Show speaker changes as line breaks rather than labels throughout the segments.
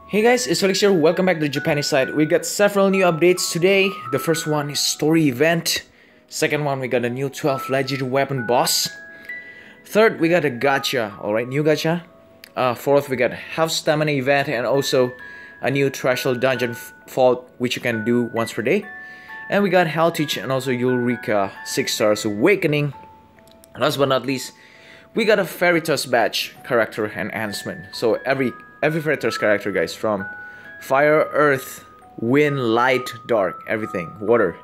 Hey guys, it's Felix here. Welcome back to the Japanese side. We got several new updates today. The first one is story event. Second one, we got a new 12 legendary weapon boss. Third, we got a gacha. Alright, new gacha. Fourth, we got half stamina event and also a new threshold dungeon vault which you can do once per day. And we got Hell Teach and also Eureka 6 stars awakening. Last but not least, we got a Veritas Batch character enhancement. So every Veritas character, guys, from fire, earth, wind, light, dark, everything, water.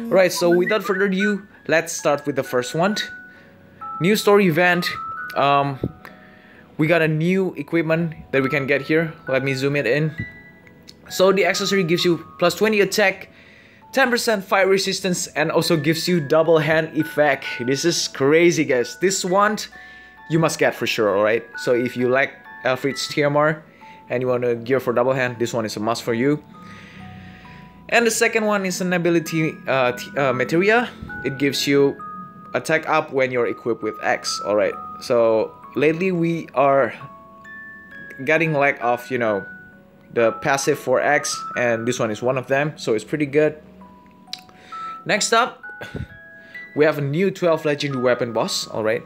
Right, so without further ado, let's start with the first one. New story event. We got a new equipment that we can get here. Let me zoom it in. So the accessory gives you plus 20 attack, 10% fire resistance, and also gives you double hand effect. This is crazy, guys. This one you must get for sure. Alright, so if you like Alfred's TMR and you want to gear for double hand, this one is a must for you. And the second one is an ability materia. It gives you attack up when you're equipped with X. Alright, so lately we are getting lack of, you know, the passive for X, and this one is one of them, so it's pretty good. Next up, we have a new 12 legendary weapon boss. Alright,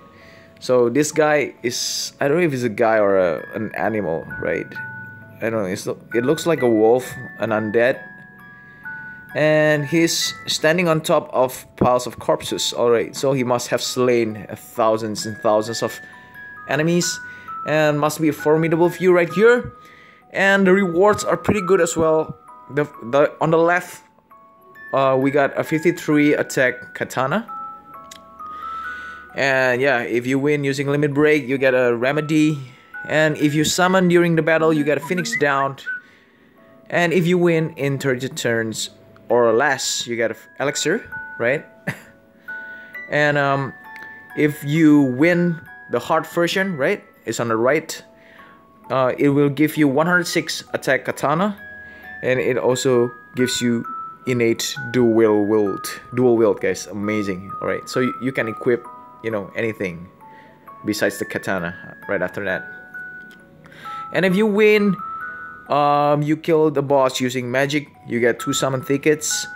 so this guy is, I don't know if he's a guy or an animal, right? I don't know, it looks like a wolf, an undead. And he's standing on top of piles of corpses. Alright, so he must have slain thousands and thousands of enemies. And must be a formidable view right here. And the rewards are pretty good as well. On the left, we got a 53 attack katana. And yeah, if you win using limit break, you get a remedy. And if you summon during the battle, you get a phoenix down. And if you win in 30 turns or less, you get an elixir, right? And if you win the hard version, right, it's on the right, it will give you 106 attack katana, and it also gives you innate dual wield, guys. Amazing. All right, so you can equip, you know, anything besides the katana right after that. And if you win, you kill the boss using magic, you get 2 summon tickets.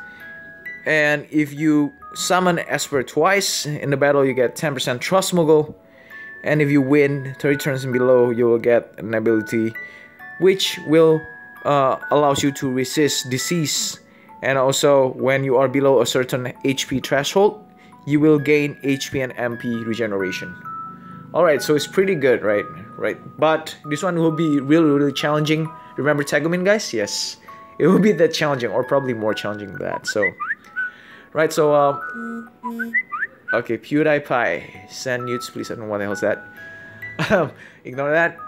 And if you summon Esper twice in the battle, you get 10% trust mogul. And if you win 30 turns and below, you will get an ability which will allows you to resist disease. And also when you are below a certain HP threshold, you will gain HP and MP regeneration. Alright, so it's pretty good, right? But this one will be really challenging. Remember Tegumin, guys? Yes, it will be that challenging, or probably more challenging than that. So, right, so okay, PewDiePie, send nudes please. I don't know what the hell is that. Ignore that.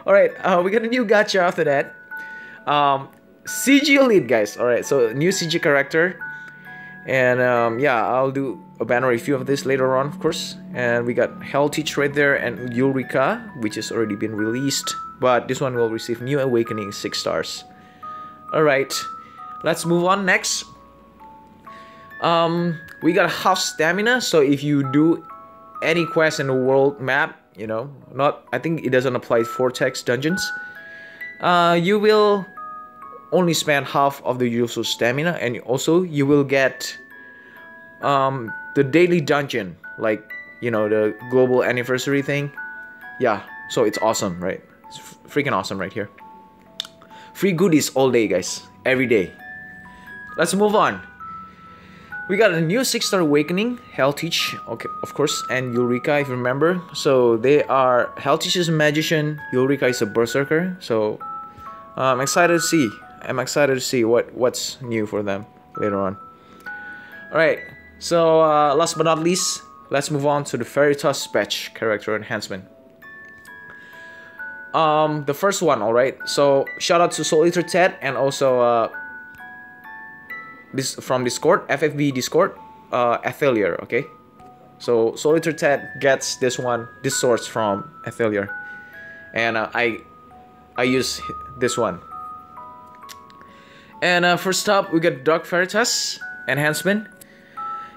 Alright, we got a new gacha after that. CG Elite, guys. Alright, so new CG character. And yeah, I'll do a banner review of this later on, of course. And we got Hell Teach right there and Eureka, which has already been released. But this one will receive new awakening 6 stars. Alright, let's move on next. We got half stamina, so if you do any quest in the world map, you know, I think it doesn't apply for Vortex dungeons, you will only spend half of the usual stamina, and also you will get the daily dungeon, like, you know, the global anniversary thing. Yeah, so it's awesome, right? It's freaking awesome right here. Free goodies all day, guys, every day. Let's move on. We got a new 6-star awakening, Hell Teach, okay, of course, and Eureka, if you remember. So they are, Hell Teach is a magician, Eureka is a berserker. So I'm excited to see what's new for them later on. Alright, so last but not least, let's move on to the Veritas Batch character enhancement. The first one, alright. So shout out to Soul Eater Ted and also this from Discord, FFBE Discord, Atelier, okay. So Soul Eater Ted gets this source from Atelier, and I use this one. And first up, we got Dark Veritas Enhancement.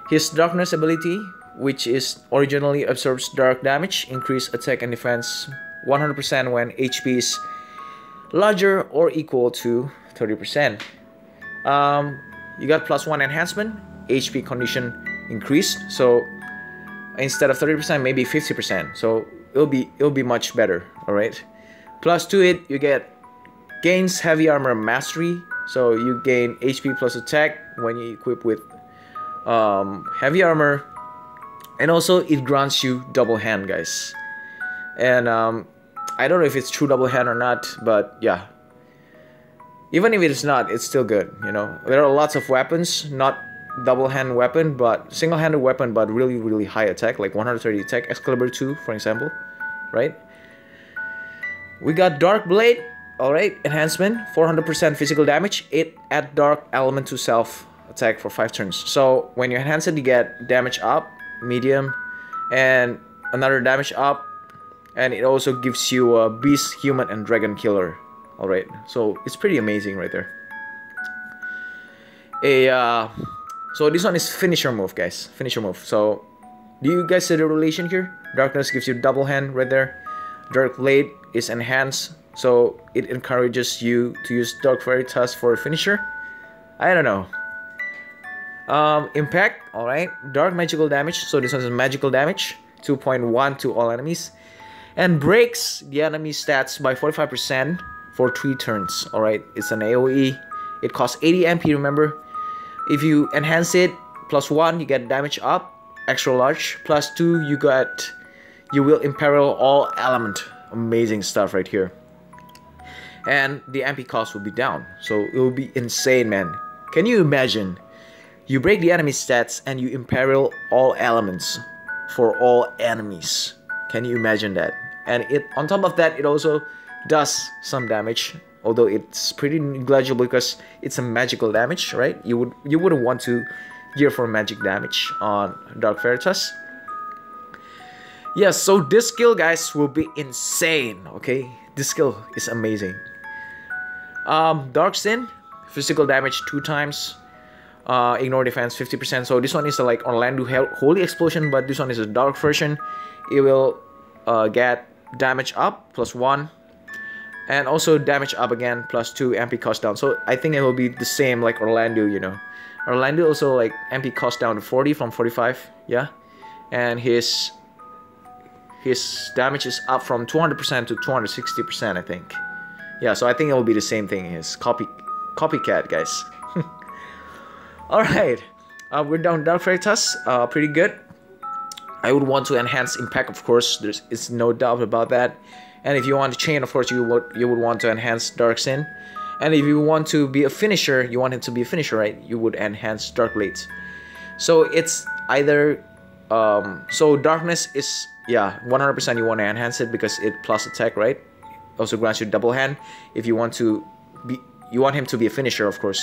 His darkness ability which is originally absorbs dark damage, increase attack and defense 100% when HP is larger or equal to 30%. You got +1 enhancement, HP condition increased, so instead of 30%, maybe 50%. So it'll be much better. All right. Plus to it, you get gains heavy armor mastery. So you gain HP plus attack when you equip with heavy armor, and also it grants you double hand, guys. And I don't know if it's true double hand or not, but yeah. Even if it is not, it's still good. You know, there are lots of weapons, not double hand weapon, but single-handed weapon, but really high attack, like 130 attack, Excalibur 2, for example, right? We got Dark Blade, alright, enhancement, 400% physical damage, 8 add dark element to self attack for 5 turns. So when you enhance it, you get damage up, medium, and another damage up, and it also gives you a beast, human, and dragon killer. Alright, so it's pretty amazing right there. So this one is finisher move, guys. Finisher move. So do you guys see the relation here? Darkness gives you double hand right there. Dark Blade is enhanced, so it encourages you to use Dark Veritas for a finisher. I don't know. Impact, alright. Dark magical damage, so this one is magical damage, 2.1 to all enemies. And breaks the enemy stats by 45% for 3 turns. Alright, it's an AoE. It costs 80 MP, remember. If you enhance it, +1, you get damage up, extra large. +2, you will imperil all element. Amazing stuff right here. And the MP cost will be down, so it will be insane, man. Can you imagine? You break the enemy stats and you imperil all elements for all enemies. Can you imagine that? And it, on top of that, it also does some damage, although it's pretty negligible because it's a magical damage, right? You wouldn't want to gear for magic damage on Dark Veritas. Yes, so this skill, guys, will be insane. Okay, this skill is amazing. Dark Sin, physical damage 2 times. Ignore defense 50%. So this one is like Orlando Holy Explosion, but this one is a dark version. It will get damage up +1, and also damage up again +2, MP cost down. So I think it will be the same like Orlando, you know. Orlando also like MP cost down to 40 from 45, yeah. And his damage is up from 200% to 260%, I think. Yeah, so I think it will be the same thing. His copycat, guys. Alright, we're down Dark Veritas, pretty good. I would want to enhance impact, of course. It's no doubt about that. And if you want to chain, of course, you would want to enhance Dark Sin. And if you want to be a finisher, you want it to be a finisher, right? You would enhance Dark Blades. So it's either so darkness is, yeah, 100% you want to enhance it because it plus attack, right? Also grants you double hand. If you want to be, you want him to be a finisher, of course.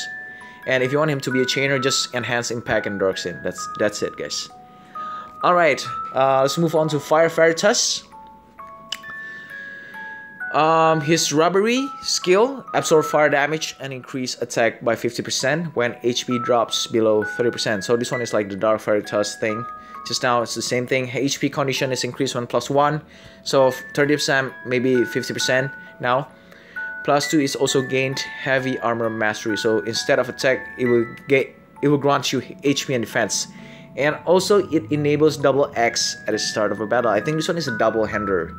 And if you want him to be a chainer, just enhance impact and Dark Sin. That's it, guys. Alright, let's move on to Fire Veritas. His robbery skill, absorb fire damage and increase attack by 50% when HP drops below 30%. So this one is like the Dark Veritas thing. Just now it's the same thing. HP condition is increased when +1, so 30%, maybe 50% now. +2 is also gained heavy armor mastery. So instead of attack, it will grant you HP and defense. And also it enables double X at the start of a battle. I think this one is a double hander.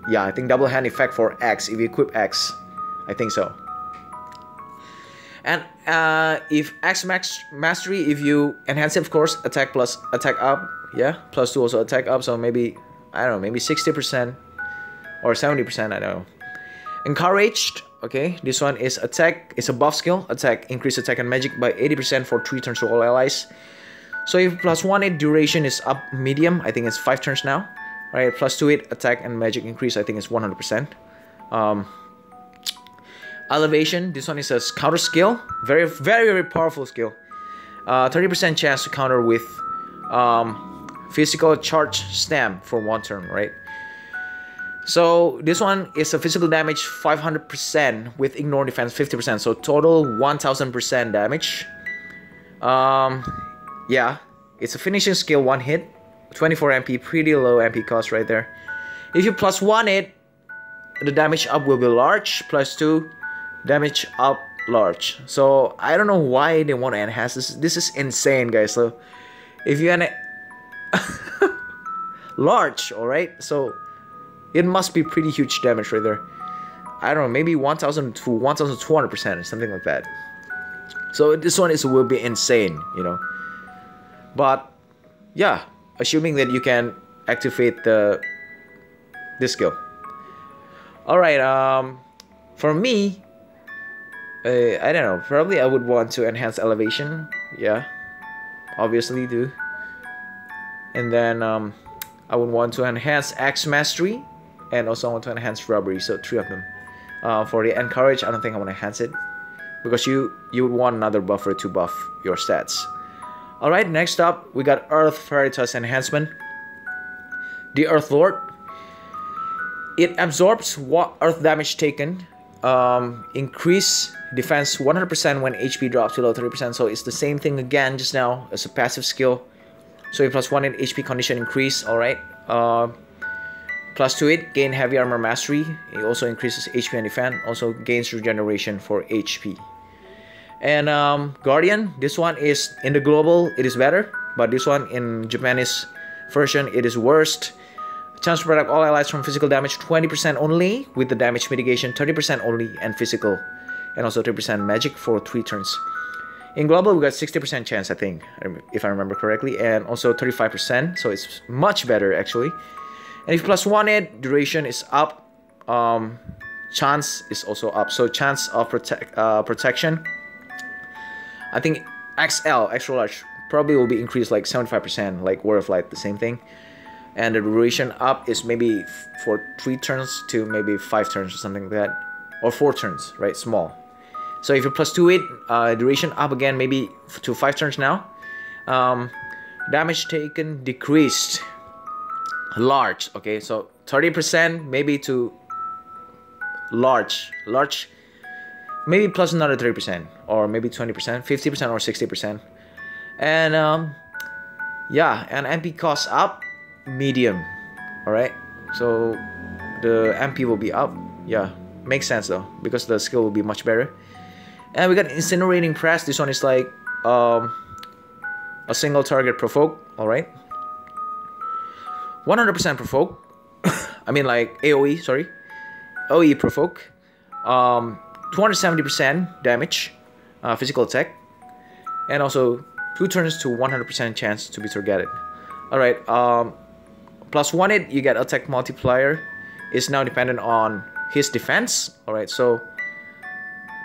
Yeah, I think double hand effect for X if you equip X. I think so. And if X max mastery, if you enhance it, of course, attack plus attack up. Yeah, +2 also attack up. So maybe, I don't know, maybe 60% or 70%. I don't know. Encouraged. Okay, this one is attack. It's a buff skill. Attack, increase attack and magic by 80% for 3 turns to all allies. So if +1 it duration is up medium, I think it's 5 turns now. Right, +2 it attack and magic increase, I think it's 100%. Elevation, this one is a counter skill, very powerful skill. 30% chance to counter with physical charge stamp for 1 turn, right? So this one is a physical damage 500% with ignore defense 50%, so total 1000% damage. Yeah, it's a finishing skill, 1 hit. 24 MP, pretty low MP cost right there. If you +1 it, the damage up will be large. +2, damage up large. So I don't know why they want to enhance this. This is insane, guys. So if you large, alright, so it must be pretty huge damage right there. I don't know, maybe 1000 to 1200% or something like that. So this one will be insane, you know. But yeah, assuming that you can activate this skill. Alright, for me, I don't know, probably I would want to enhance elevation. Yeah, obviously do. And then I would want to enhance Axe Mastery, and also I want to enhance Robbery, so 3 of them. For the Encourage, I don't think I want to enhance it, because you would want another buffer to buff your stats. Alright, next up, we got Dark Veritas Enhancement. The Earth Lord. It absorbs earth damage taken, increase defense 100% when HP drops below 30%, so it's the same thing again just now as a passive skill. So you +1 in HP condition increase, alright. +2 it, gain heavy armor mastery. It also increases HP and defense, also gains regeneration for HP. And Guardian, this one is in the global, it is better, but this one in Japanese version, it is worst. Chance to protect all allies from physical damage 20% only, with the damage mitigation 30% only, and physical, and also 30% magic for 3 turns. In global, we got 60% chance, I think, if I remember correctly, and also 35%, so it's much better actually. And if you +1 it, duration is up, chance is also up, so chance of protection, I think XL, extra large, probably will be increased like 75%, like Word of Light, the same thing. And the duration up is maybe for 3 turns to maybe 5 turns or something like that, or 4 turns, right? Small. So if you +2 it, duration up again, maybe to 5 turns now. Damage taken decreased, large. Okay, so 30% maybe to large, maybe plus another 30%, or maybe 20%, 50%, or 60%. And yeah, and MP cost up, medium. Alright, so the MP will be up. Yeah, makes sense though, because the skill will be much better. And we got Incinerating Press. This one is like a single target provoke. Alright, 100% provoke. I mean like AoE, sorry, OE provoke. 270% damage, physical attack, and also 2 turns to 100% chance to be targeted. Alright, +1 it, you get attack multiplier. Is now dependent on his defense. Alright, so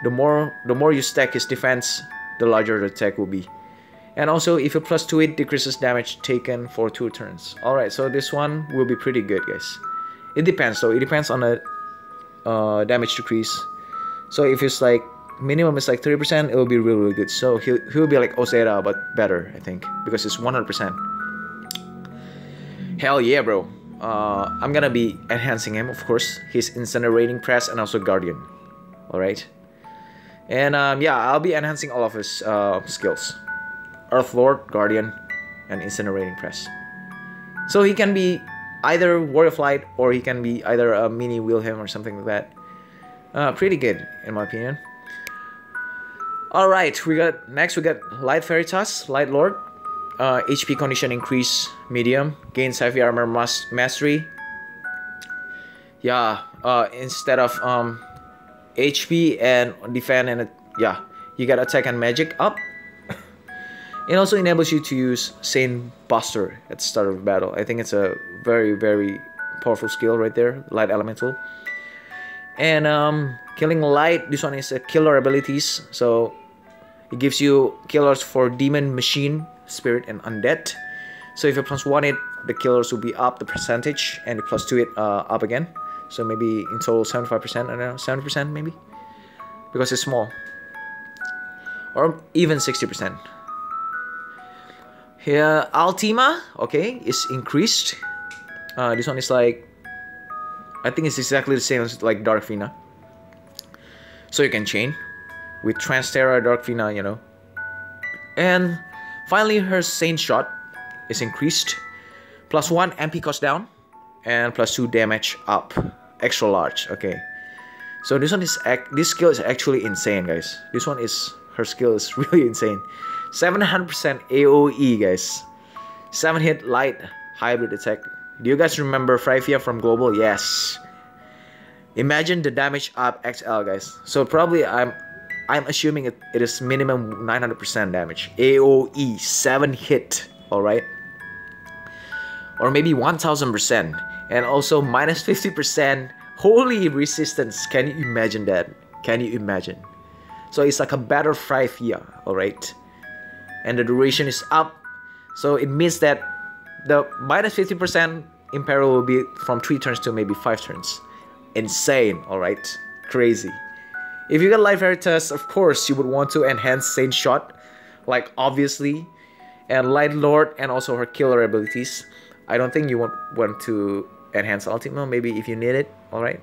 the more you stack his defense, the larger the attack will be. And also if you +2 it, decreases damage taken for 2 turns. Alright, so this one will be pretty good, guys. It depends though, it depends on the damage decrease. So if it's like minimum is like 30%, it will be really, really good. So he'll be like Osera, but better, I think, because it's 100%. Hell yeah, bro. I'm gonna be enhancing him, of course. His Incinerating Press and also Guardian. Alright. And yeah, I'll be enhancing all of his skills. Earth Lord, Guardian, and Incinerating Press. So he can be either Word of Light, or he can be either a mini Wilhelm or something like that. Pretty good, in my opinion. Alright, next we got Light Veritas, Light Lord. HP condition increase, medium. Gains heavy armor mastery. Yeah, instead of HP and defend, and yeah, you got attack and magic up. It also enables you to use Saint Buster at the start of the battle. I think it's a very, very powerful skill right there, Light Elemental. And Killing Light, this one is a killer abilities, so it gives you killers for demon, machine, spirit, and undead. So if you +1 it, the killers will be up the percentage, and if +2 it, up again. So maybe in total 75%, I don't know, 70% maybe, because it's small, or even 60%. Here, Ultima, okay, is increased. This one is like, I think it's exactly the same as like Dark Vina. So you can chain with Transterra, Dark Vina, you know. And finally, her Saint Shot is increased +1 MP cost down, and +2 damage up, extra large. Okay, so this skill is actually insane, guys. Her skill is really insane. 700% AOE, guys. 7 hit light hybrid attack. Do you guys remember Frivia from Global? Yes. Imagine the damage up XL, guys. So probably I'm assuming it is minimum 900% damage. AOE 7 hit. All right. Or maybe 1000%, and also minus 50% holy resistance. Can you imagine that? Can you imagine? So it's like a better Frivia, alright? And the duration is up, so it means that the minus 50% Imperial will be from 3 turns to maybe 5 turns. Insane, alright? Crazy. If you got Light Veritas, of course you would want to enhance Saint Shot, like obviously, and Light Lord, and also her killer abilities. I don't think you want to enhance Ultima, maybe if you need it, alright?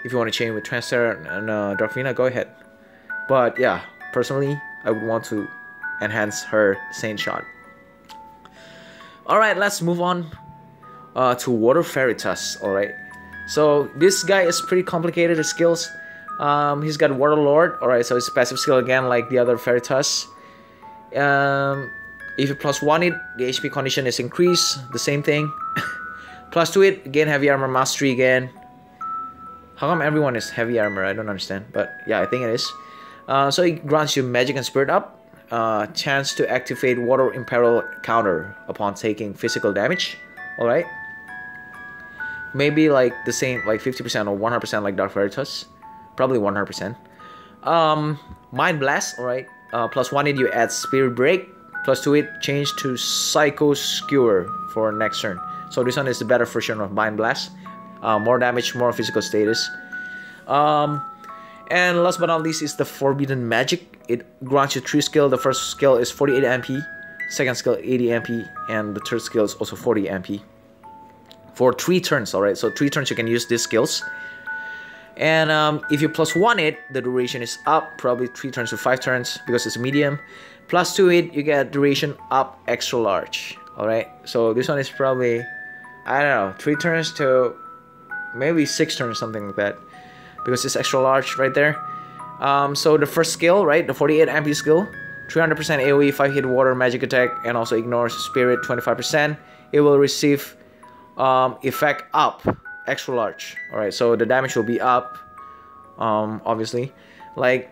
If you want to chain with Transfer and Dark Veritas, go ahead. But yeah, personally, I would want to enhance her Saint Shot. Alright, let's move on to Water Veritas, alright? So this guy is pretty complicated, his skills. He's got Water Lord, alright, so his passive skill again like the other Veritas. If you +1 it, the HP condition is increased, the same thing. +2 it, again heavy armor mastery again. How come everyone is heavy armor? I don't understand, but yeah, I think it is. So it grants you magic and spirit up, chance to activate water imperil counter upon taking physical damage. Alright. Maybe like the same, like 50% or 100% like Dark Veritas. Probably 100%. Mind Blast, alright. +1 it, you add Spirit Break. +2 it, change to Psycho Skewer for next turn. So this one is the better version of Mind Blast. More damage, more physical status. And last but not least is the Forbidden Magic. It grants you 3 skill. The first skill is 48 MP, second skill 80 MP, and the third skill is also 40 MP. For 3 turns, alright? So 3 turns you can use these skills. And if you +1 it, the duration is up, probably 3 turns to 5 turns because it's a medium. +2 it, you get duration up extra large. Alright, so this one is probably, I don't know, 3 turns to maybe 6 turns, something like that, because it's extra large right there. So the first skill, right, the 48 MP skill, 300% AoE, 5 hit water magic attack, and also ignores spirit 25%. It will receive effect up extra large. Alright, so the damage will be up, obviously, like,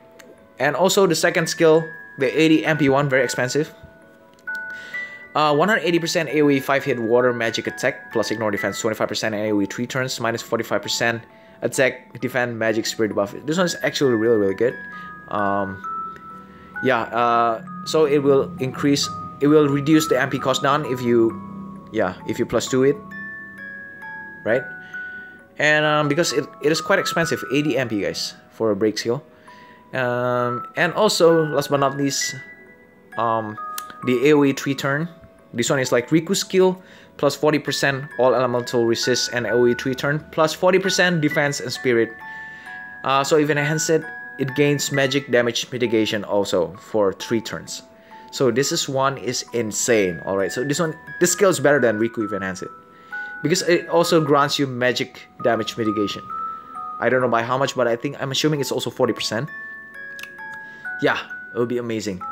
and also the second skill, the 80 MP one, very expensive. 180% AoE 5 hit water magic attack plus ignore defense 25% AoE 3 turns minus 45% attack defend magic spirit buff. This one is actually really good. So it will reduce the MP cost down if you +2 it, right? And because it is quite expensive, 80 MP guys for a break skill. And also last but not least, the AoE 3 turn. This one is like Riku skill plus 40% all elemental resist and AoE 3 turn plus 40% defense and spirit. So if you enhance it, it gains magic damage mitigation also for 3 turns. So this one is insane. Alright, so this skill is better than Riku if you enhance it, because it also grants you magic damage mitigation. I don't know by how much, but I'm assuming it's also 40%. Yeah, it would be amazing.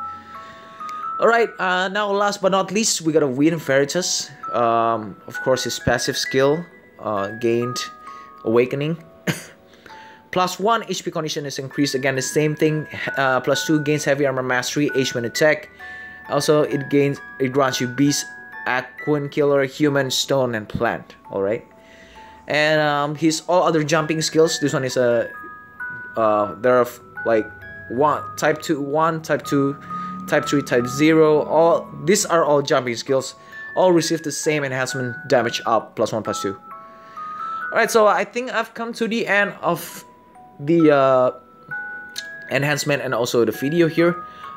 Alright, now last but not least, we got a Wind Veritas. Of course, his passive skill gained Awakening. +1 HP condition is increased. Again, the same thing. +2 gains heavy armor mastery, H1 attack. Also, it grants you Beast, Aquan Killer, Human, Stone, and Plant. Alright. And his all other jumping skills. This one is there are like type 2, 1, type 2, type 3, type 0. These are all jumping skills. All receive the same enhancement damage up +1, +2. Alright, so I think I've come to the end of the enhancement and also the video here.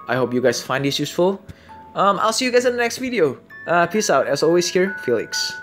I hope you guys find this useful. I'll see you guys in the next video. Peace out. As always, here, Felix.